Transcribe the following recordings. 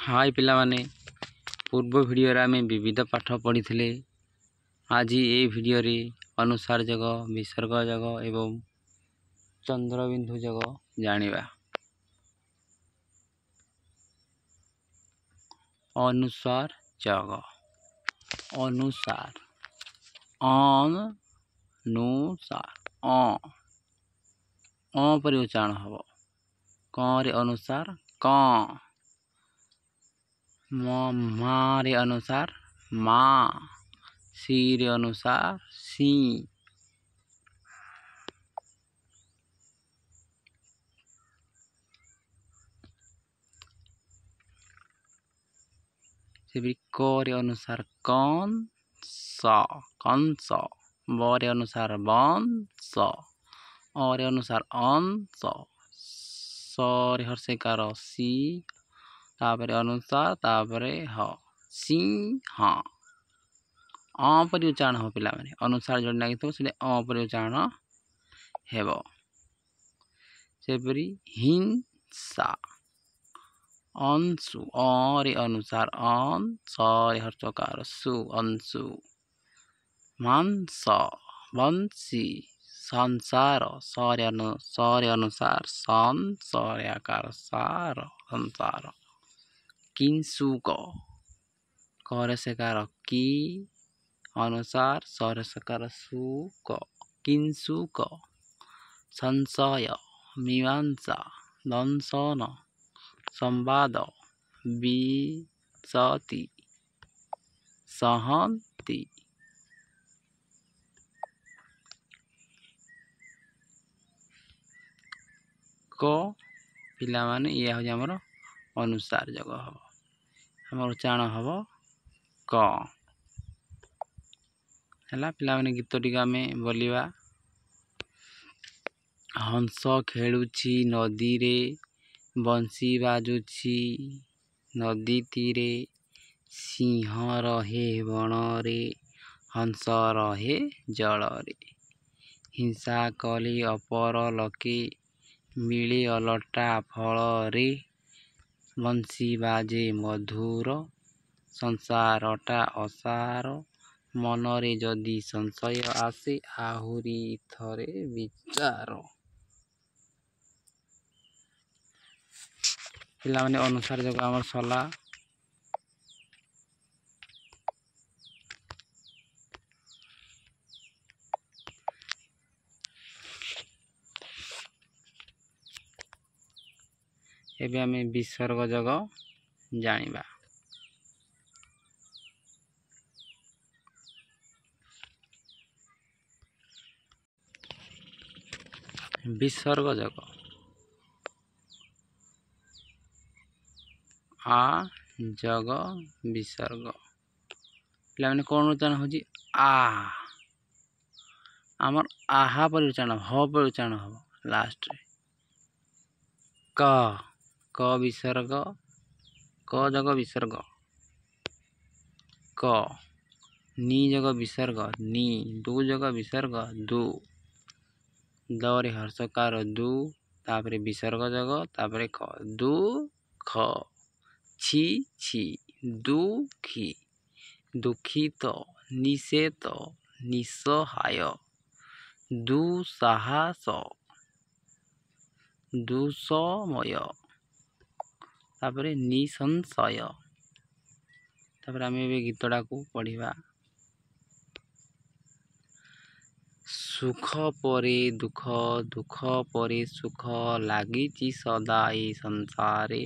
हाय पिलामाने पूर्व वीडियो रे आमे विविध पाठ पढ़ी। आज ये वीडियो रे अनुसार जग विसर्ग जग एवं चंद्रबिंदु जग जानिबा। अनुसार जग अनुसार अनुसार पर उच्चारण हम क रे अनुसार क मा रे अनुसार मा सी रे अनुसार सी क रे अनुसार कौन सा कंस ब रे अनुसार बंस अ रे अनुसार अंश स रे हर्षकार सी तापर अनुसार तापर ह सिंह पर उच्चारण हो पिला माने अनुसार जोड़ लागितो से पर उच्चारण हेबो। सेपरी हिंसा अंशु अ रे अनुसार अन स रे हर्षकार सु अंशु मांस वंशी संसार स रे अनुसार सन स रे आकार सार संसार किंसुक क रे सकार की अनुसार स रे सकार सुक किंसुक संशय मीमांसा दंशन संवाद विसति सहंति क पिला माने ये हो हमर अनुसार जग हम हमर उच्चारण हम क हला पिला माने गीत टिका में बोलिबा। हंस खेलुछि नदी रे बंसी बाजुछि नदी तीरे सिंह रहे बण रे हंस रहे जल रे हिंसा कले अपर लके मिले अलटा फल रे बंसी बाजे मधुर संसारटा असार मन रे जदि संशय आसे आहुरी थरे विचार। पिला माने अनुसार जग हमर सला एबे आमे विसर्ग जग जानिबा। विसर्ग जग आ जग विसर्ग पिला माने कोन उच्चारण होजी आ हमर आहा पर उच्चारण ह पर उच्चारण हो लास्ट रे क विसर्ग क जग विसर्ग क नी जग विसर्ग नी दु जग विसर्ग दु द रे हर्षकार दु तापरे विसर्ग जग तापरे ख दु ख छी छी दुखी दुखित निषेध निसहाय दुसाहस दुसमय तापरे निसंशय तापरे आमे बे गीतडा को पढ़िबा। सुख परे दुख दुख परे सुख लागिची सदा ए संसारे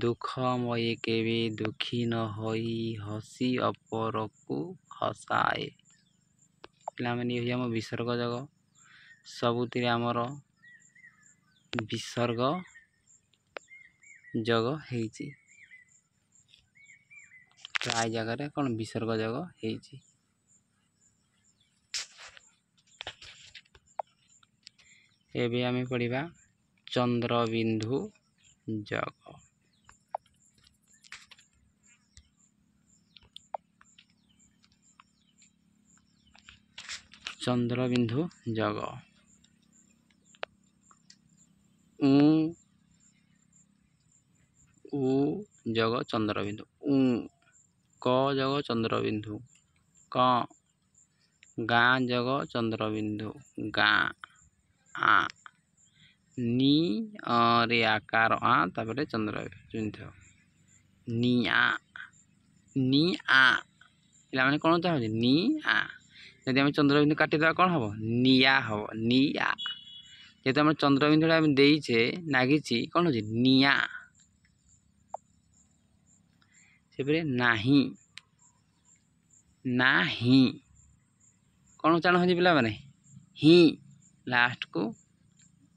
दुखमय केवे दुखी न होई हसी अपर को हसाए। पिला माने ये हम विसर्ग जग सबुतिरे हमर विसर्ग जग हेची प्राय जगह रे कोन विसर्ग जग हेची। एबे आमे पढ़िबा चंद्रबिंदु जग चंद्रबिंदु जग उ যোগ চন্দ্রবিন্দু উ ক যোগ চন্দ্রবিন্দু ক গাঁ যোগ চন্দ্রবিন্দু গা আ নি রে আকার আ তারপরে চন্দ্রবিন্দু নিয়া নি আ ପିଲାମାନେ କ'ଣ ଚାହୁଁଛି ନି ଆ ଯଦି ଆମେ ଚନ୍ଦ୍ରବିନ୍ଦୁ କାଟିଦେବା କ'ଣ ହେବ ନିଆ ହେବ ନିଆ ଯେହେତୁ ଆମର ଚନ୍ଦ୍ରବିନ୍ଦୁଟା ଆମେ ଦେଇଛେ ନାଗିଛି କ'ଣ ହେଉଛି ନିଆଁ ସେପରି ନାହିଁ ନାହିଁ କ'ଣ ଉଚ୍ଚାରଣ ହେଉଛି ପିଲାମାନେ ହିଁ ଲାଷ୍ଟକୁ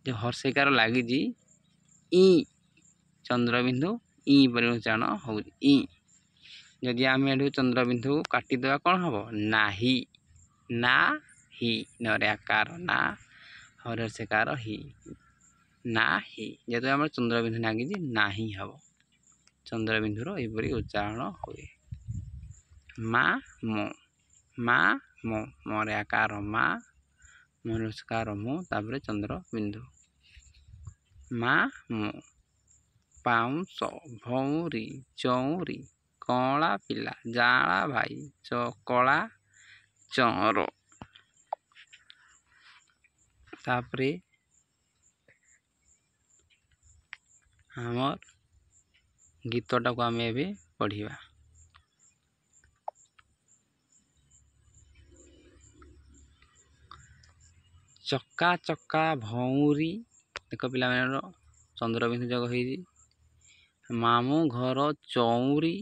ଯେଉଁ ହର୍ଷଇକାର ଲାଗିଛି ଇ ଚନ୍ଦ୍ରବିନ୍ଦୁ ଇ ପରି ଉଚ୍ଚାରଣ ହେଉଛି ଇ ଯଦି ଆମେ ଏଠୁ ଚନ୍ଦ୍ରବିନ୍ଦୁ କାଟିଦେବା କ'ଣ ହେବ ନାହିଁ ନାହିଁ ନରେ ଆକାର ନା ହର୍ଷଇକାର ହି ନାହିଁ ଯେହେତୁ ଆମର ଚନ୍ଦ୍ରବିନ୍ଦୁ ଲାଗିଛି ନାହିଁ ହେବ ଚନ୍ଦ୍ରବିନ୍ଦୁର ଏହିପରି ଉଚ୍ଚାରଣ ହୁଏ ମା ମୋ ମରେ ଆକାର ମା ମନସ୍କାର ମୁଁ ତାପରେ ଚନ୍ଦ୍ରବିନ୍ଦୁ ମା ମୋ ପାଉଁଶ ଭଉଁରୀ ଚଉଁରୀ କଅଁଳା ପିଲା ଜାଁଳା ଭାଇ କଳା ଚଅଁର ତାପରେ ଆମର ଗୀତଟାକୁ ଆମେ ଏବେ ପଢ଼ିବା ଚକା ଚକା ଭଉଁରୀ ଦେଖ ପିଲାମାନଙ୍କର ଚନ୍ଦ୍ରବିନ୍ଦୁ ଯୋଗ ହେଇଛି ମାମୁଁ ଘର ଚଉଁରୀ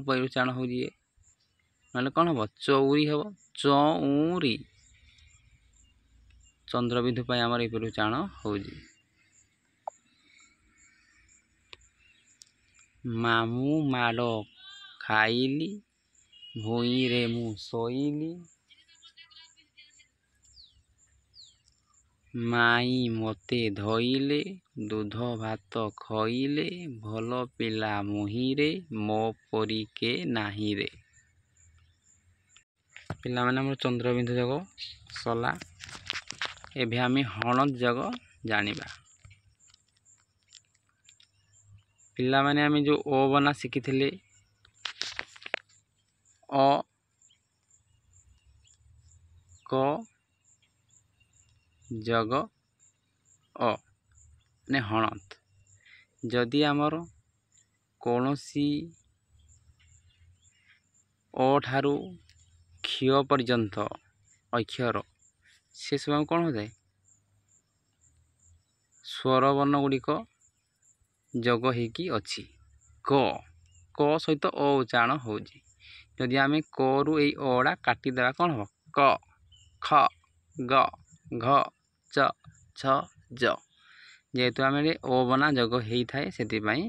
ପରି ଉଚ୍ଚାରଣ ହେଉଛି ନହେଲେ କ'ଣ ହେବ ଚଉରୀ ହେବ ଚଉଁରୀ ଚନ୍ଦ୍ରବିନ୍ଦୁ ପାଇଁ ଆମର ଏହିପରି ଉଚ୍ଚାରଣ ହେଉଛି ମାମୁଁ ମାଡ଼ ଖାଇଲି ଭୂଇଁରେ ମୁଁ ଶୋଇଲି ମାଇଁ ମୋତେ ଧୋଇଲେ ଦୁଧ ଭାତ ଖୋଇଲେ ଭଲ ପିଲା ମୁହିଁରେ ମୋ ପରି କେ ନାହିଁରେ ପିଲାମାନେ ଆମର ଚନ୍ଦ୍ରବିନ୍ଦୁ ଯୋଗ ସଲା ଏବେ ଆମେ ହଳନ୍ତ ଯୋଗ ଜାଣିବା ପିଲାମାନେ ଆମେ ଯେଉଁ ଅ ବନା ଶିଖିଥିଲେ ଅ କ ଯୋଗ ଅ ମାନେ ହଳନ୍ତ ଯଦି ଆମର କୌଣସି ଅ ଠାରୁ କ୍ଷୟ ପର୍ଯ୍ୟନ୍ତ ଅକ୍ଷର ସେ ସବୁ କ'ଣ ହୋଇଥାଏ ସ୍ୱରବର୍ଣ୍ଣ ଗୁଡ଼ିକ ଯୋଗ ହେଇକି ଅଛି କ ସହିତ ଅ ଉଚ୍ଚାରଣ ହେଉଛି ଯଦି ଆମେ କରୁ ଏଇ ଅଟା କାଟିଦେବା କ'ଣ ହେବ କ ଖ ଗ ଘ ଚ ଛ ଜ ଯେହେତୁ ଆମେ ଅ ବନା ଯୋଗ ହେଇଥାଏ ସେଥିପାଇଁ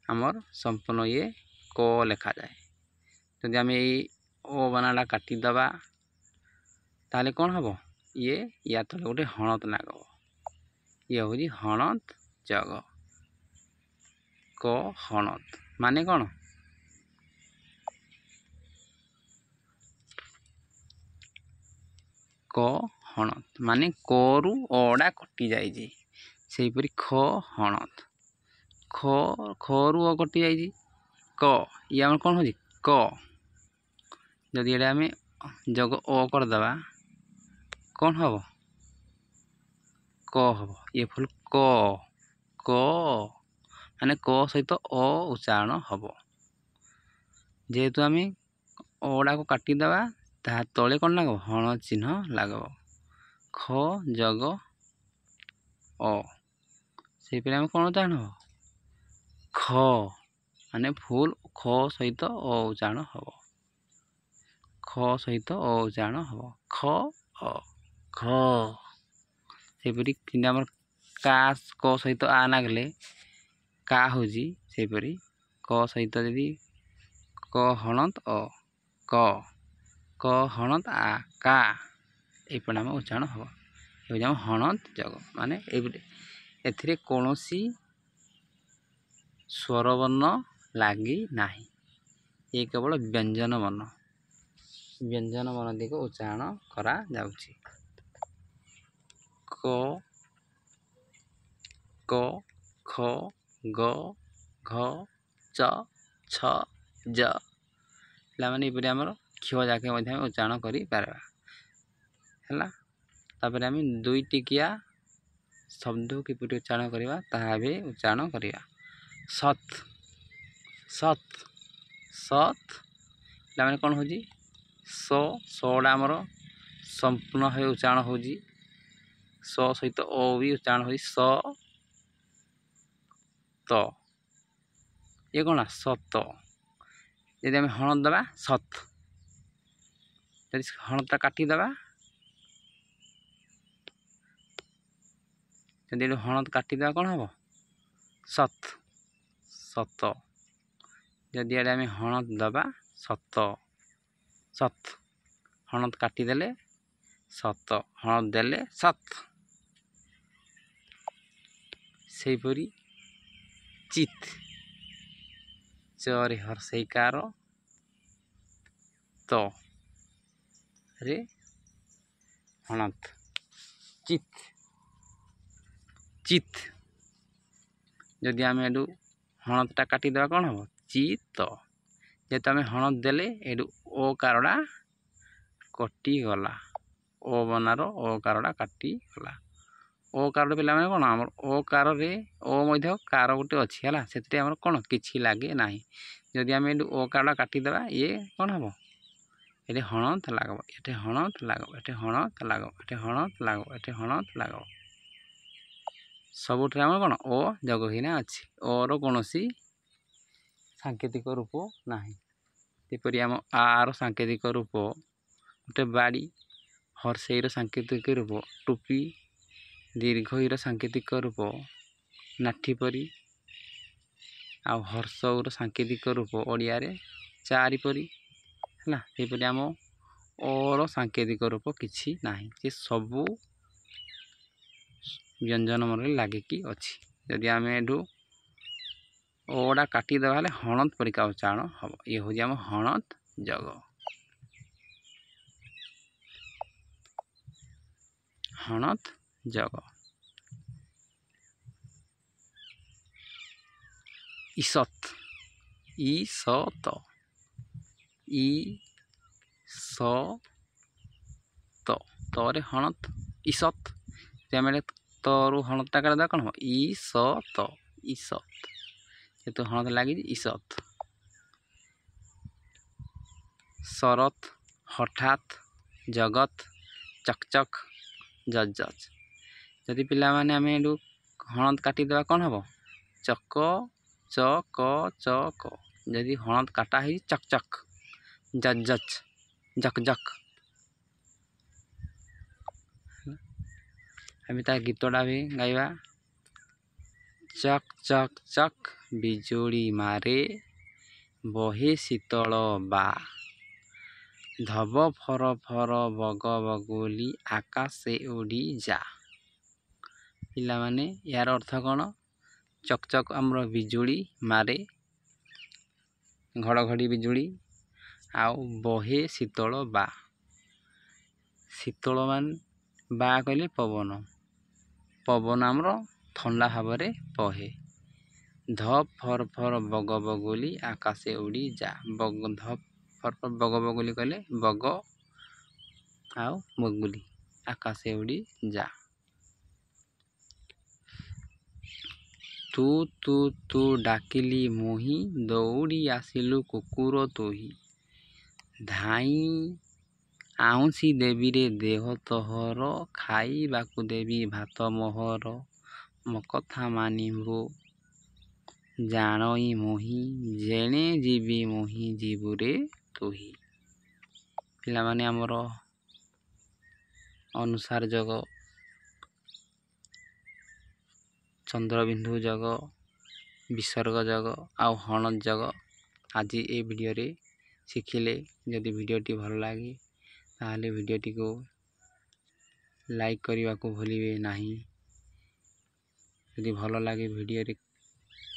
ଆମର ସମ୍ପୂର୍ଣ୍ଣ ଇଏ କ ଲେଖାଯାଏ ଯଦି ଆମେ ଏଇ ଅ ବନାଟା କାଟିଦେବା ତାହେଲେ କ'ଣ ହେବ ଇଏ ୟା ତଳେ ଗୋଟେ ହଳନ୍ତ ଲାଗିବ ଇଏ ହେଉଛି ହଳନ୍ତ ଯୋଗ କ ହଳନ୍ତ ମାନେ କ'ଣ କ ହଳନ୍ତ ମାନେ କରୁ ଅଟା କଟି ଯାଇଛି ସେହିପରି ଖ ହଳନ୍ତ ଖରୁ ଅ କଟି ଯାଇଛି କ ଇଏ ଆମର କ'ଣ ହେଉଛି କ ଯଦି ଏଇଟା ଆମେ ଯୋଗ ଅ କରିଦେବା କ'ଣ ହେବ କ ହେବ ଇଏ ଫୁଲ କ ମାନେ କ ସହିତ ଅ ଉଚ୍ଚାରଣ ହେବ ଯେହେତୁ ଆମେ ଅଟାକୁ କାଟିଦେବା ତାହା ତଳେ କ'ଣ ଲାଗିବ ହଳ ଚିହ୍ନ ଲାଗିବ ଖ ଯୋଗ ଅ ସେହିପରି ଆମେ କ'ଣ ଉଚ୍ଚାରଣ ହେବ ଖ ମାନେ ଫୁଲ ଖ ସହିତ ଅ ଉଚ୍ଚାରଣ ହେବ ଖ ସହିତ ଅ ଉଚ୍ଚାରଣ ହେବ ଖ ଅ ଖ ସେହିପରି କିନ୍ତୁ ଆମର କ ସହିତ ଆ ଲାଗିଲେ କା ହେଉଛି ସେହିପରି କ ସହିତ ଯଦି କ ହଳନ୍ତ ଅ କ ହଳନ୍ତ ଆ କା ଏହିପରି ଆମ ଉଚ୍ଚାରଣ ହେବ ହେଉଛି ଆମ ହଳନ୍ତ ଯୋଗ ମାନେ ଏଥିରେ କୌଣସି ସ୍ୱରବର୍ଣ୍ଣ ଲାଗି ନାହିଁ ଏ କେବଳ ବ୍ୟଞ୍ଜନ ବର୍ଣ୍ଣ ଦିଗ ଉଚ୍ଚାରଣ କରାଯାଉଛି କ ଖ ଗ ଘ ଘ च छ ज ପିଲାମାନେ ଏପରି ଆମର କ୍ଷ ଯାକେ ମଧ୍ୟ ଆମେ ଉଚ୍ଚାରଣ କରିପାରିବା ହେଲା। ତାପରେ ଆମେ 2 ଟିକିଆ ଶବ୍ଦକୁ କିପରି ଉଚ୍ଚାରଣ କରିବା ତାହା ବି ଉଚ୍ଚାରଣ କରିବା। ସତ୍ ସତ୍ ସତ୍ ପିଲାମାନେ କ'ଣ ହେଉଛି ସଟା ଆମର ସମ୍ପୂର୍ଣ୍ଣ ଭାବେ ଉଚ୍ଚାରଣ ହେଉଛି। ସ ସହିତ ଓ ବି ଉଚ୍ଚାରଣ ହେଉଛି ସ ତ ଇଏ କ'ଣ ସତ। ଯଦି ଆମେ ହଣ ଦେବା ସତ୍, ଯଦି ହଣଟା କାଟିଦେବା, ଯଦି ଏଠି ହଣ କାଟିଦେବା କ'ଣ ହେବ ସତ୍ ସତ। ଯଦି ଏଠି ଆମେ ହଣ ଦେବା ସତ ସତ୍, ହଣ କାଟିଦେଲେ ସତ, ହଣ ଦେଲେ ସତ୍। ସେହିପରି ଚିତ୍ ଚରେ ହର୍ଷେଇକାର ତ ରେ ହଣତ ଚିତ୍ ଚିତ୍। ଯଦି ଆମେ ଏଠୁ ହଣତଟା କାଟିଦେବା କ'ଣ ହେବ ଚିତ। ଯେହେତୁ ଆମେ ହଣ ଦେଲେ ଏଠୁ ଓ କାରଟା କଟିଗଲା, ଓ ବନାର ଓ କାରଟା କାଟିଗଲା। ଓ କାରଟା ପିଲାମାନେ କ'ଣ ଆମର ଓ କାରରେ ଓ ମଧ୍ୟ କାର ଗୋଟେ ଅଛି ହେଲା, ସେଥିରେ ଆମର କ'ଣ କିଛି ଲାଗେ ନାହିଁ। ଯଦି ଆମେ ଏଠୁ ଓ କାରଟା କାଟିଦେବା ଇଏ କ'ଣ ହେବ ଏଠି ହଣତ ଲାଗିବ, ଏଠି ହଣତ ଲାଗିବ, ଏଠି ହଣତ ଲାଗିବ, ଏଠି ହଣତ ଲାଗିବ, ଏଠି ହଣତ ଲାଗିବ। ସବୁଠାରେ ଆମର କ'ଣ ଓ ଯୋଗ ହେଇନା ଅଛି, ଓର କୌଣସି ସାଙ୍କେତିକ ରୂପ ନାହିଁ। ଯେପରି ଆମ ଆର ସାଙ୍କେତିକ ରୂପ ଗୋଟେ ବାଡ଼ି, ହର୍ଷେଇର ସାଙ୍କେତିକ ରୂପ ଟୋପି, ଦୀର୍ଘଇର ସାଙ୍କେତିକ ରୂପ ନାଠି ପରି, ଆଉ ହର୍ଷଉର ସାଙ୍କେତିକ ରୂପ ଓଡ଼ିଆରେ ଚାରି ପରି ହେଲା। ସେହିପରି ଆମ ଓର ସାଙ୍କେତିକ ରୂପ କିଛି ନାହିଁ, ସେ ସବୁ ବ୍ୟଞ୍ଜନ ମନରେ ଲାଗିକି ଅଛି। ଯଦି ଆମେ ଏଠୁ ଓଟା କାଟିଦେବା ହେଲେ ହଣତ ପରିକା ଉଚ୍ଚାରଣ ହେବ। ଇଏ ହେଉଛି ଆମ ହଣତ ଯୋଗ। ହଣତ ଯୋଗ। ଇସତ୍ ଇସତ ଇସତ ତରେ ହଣତ ଇସତ୍। ଆମେ ତରୁ ହଣତଟା କାଟିଦେବା କ'ଣ ହେବ ଇସତ ଇସତ୍। ଯେହେତୁ ହଣତ ଲାଗିଛି ଇସତ୍। ଶରତ୍ ହଠାତ୍ ଜଗତ ଚକଚକ୍ ଜଜ୍। ଯଦି ପିଲାମାନେ ଆମେ ଏଠୁ ହଣତ କାଟିଦେବା କ'ଣ ହେବ ଚକ ଚକ ଚକ। ଯଦି ହଣତ କାଟା ହେଇଛି ଚକଚକ୍ ଜଜ୍ ଜକ୍ ଜକ୍। ଆମେ ତା ଗୀତଟା ବି ଗାଇବା। ଚକ୍ ଚକ୍ ଚକ୍ ବିଜୁଳି ମାରେ ବହେ ଶୀତଳ ବା, ଧବ ଫର ଫର ବଗ ବଗୁଲି ଆକାଶେ ଉଡ଼ି ଯା। ପିଲାମାନେ ଏହାର ଅର୍ଥ କ'ଣ ଚକ୍ ଚକ୍ ଆମର ବିଜୁଳି ମାରେ, ଘଡ଼ଘଡ଼ି ବିଜୁଳି, ଆଉ ବହେ ଶୀତଳ ବା। ଶୀତଳ ମାନେ ବା କହିଲେ ପବନ, ପବନ ଆମର ଥଣ୍ଡା ଭାବରେ ବହେ। ଧପ୍ ଫର ଫର ବଗ ବଗୁଲି ଆକାଶେ ଉଡ଼ି ଯା। ଧପ୍ ଫର ଫର ବଗ ବଗୁଲି କହିଲେ ବଗ ଆଉ ବଗୁଲି ଆକାଶେ ଉଡ଼ି ଯା। ତୁ ତୁ ତୁ ଡାକିଲି ମୁହିଁ ଦୌଡ଼ି ଆସିଲୁ କୁକୁର ତୁହି, ଧାଇଁ ଆଉଁସି ଦେବିରେ ଦେହ ତୋହର, ଖାଇବାକୁ ଦେବି ଭାତ ମୋହର, ମୋ କଥା ମାନିବୁ ଜାଣଇ ମୁହିଁ, ଯେଣେ ଯିବି ମୁହିଁ ଯିବୁରେ ତୁହି। ପିଲାମାନେ ଆମର ଅନୁସାର ଯୋଗ, ଚନ୍ଦ୍ରବିନ୍ଦୁ ଯୋଗ, ବିସର୍ଗ ଯୋଗ ଆଉ ହଣତ ଯୋଗ ଆଜି ଏ ଭିଡ଼ିଓରେ ଶିଖିଲେ। ଯଦି ଭିଡ଼ିଓଟି ଭଲ ଲାଗେ ତାହେଲେ ଭିଡ଼ିଓଟିକୁ ଲାଇକ୍ କରିବାକୁ ଭୁଲିବେ ନାହିଁ। ଯଦି ଭଲ ଲାଗେ ଭିଡ଼ିଓରେ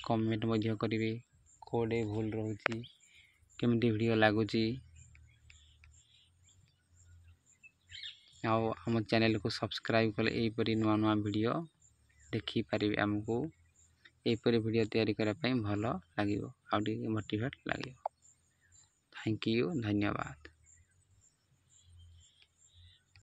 କମେଣ୍ଟ ମଧ୍ୟ କରିବେ, କେଉଁଠି ଭୁଲ ରହୁଛି, କେମିତି ଭିଡ଼ିଓ ଲାଗୁଛି। ଆଉ ଆମ ଚ୍ୟାନେଲକୁ ସବସ୍କ୍ରାଇବ୍ କଲେ ଏହିପରି ନୂଆ ନୂଆ ଭିଡ଼ିଓ ଦେଖିପାରିବେ। ଆମକୁ ଏହିପରି ଭିଡ଼ିଓ ତିଆରି କରିବା ପାଇଁ ଭଲ ଲାଗିବ, ଆଉ ଟିକେ ମୋଟିଭେଟ୍ ଲାଗିବ। ଥ୍ୟାଙ୍କ ୟୁ, ଧନ୍ୟବାଦ।